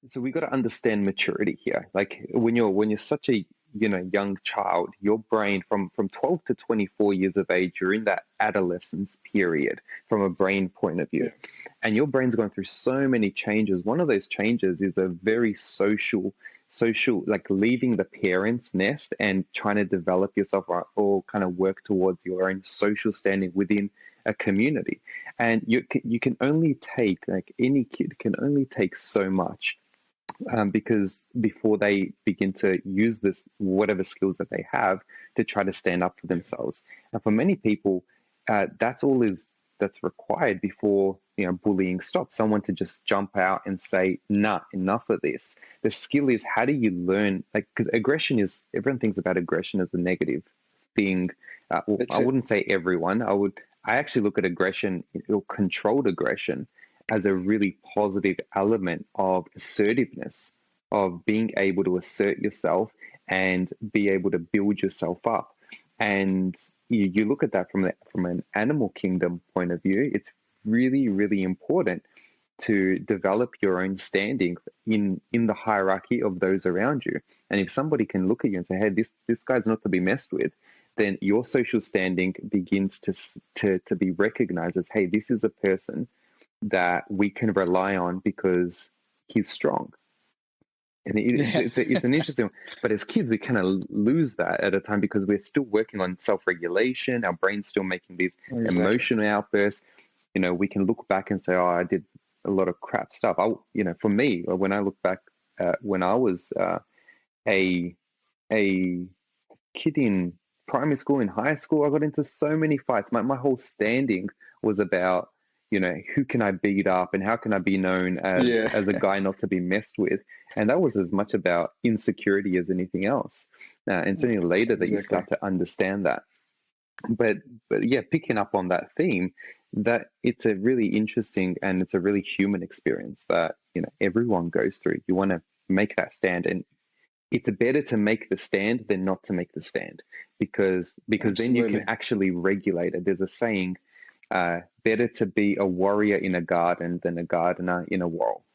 So we got to understand maturity here. Like when you're such a young child, your brain from 12 to 24 years of age, you're in that adolescence period from a brain point of view. And your brain's going through so many changes. One of those changes is a very social, like leaving the parents' nest and trying to develop yourself or kind of work towards your own social standing within a community. And you can only take, like any kid can only take so much, because before they begin to use this, whatever skills that they have, to try to stand up for themselves. And for many people, that's required before bullying stops. Someone to just jump out and say, "Nah, enough of this." The skill is, how do you learn? Like, because aggression is, everyone thinks about aggression as a negative thing. Well, I wouldn't say everyone. I actually look at aggression, or controlled aggression, as a really positive element of assertiveness, of being able to assert yourself and be able to build yourself up. And you look at that from an animal kingdom point of view, it's really, really important to develop your own standing in the hierarchy of those around you. And if somebody can look at you and say, "Hey, this guy's not to be messed with," then your social standing begins to be recognized as, "Hey, this is a person that we can rely on because he's strong." And it's an interesting one. But as kids, we kind of lose that at a time because we're still working on self-regulation. Our brain's still making these emotional outbursts. We can look back and say, "Oh, I did a lot of crap stuff." For me, when I look back, when I was a kid in primary school, in high school, I got into so many fights. My whole standing was about, who can I beat up and how can I be known as a guy not to be messed with. And that was as much about insecurity as anything else. And it's only later that you start to understand that. But yeah, picking up on that theme, that it's a really interesting and it's a really human experience that, everyone goes through. You want to make that stand, and it's better to make the stand than not to make the stand, because then you can actually regulate it. There's a saying, better to be a warrior in a garden than a gardener in a wall.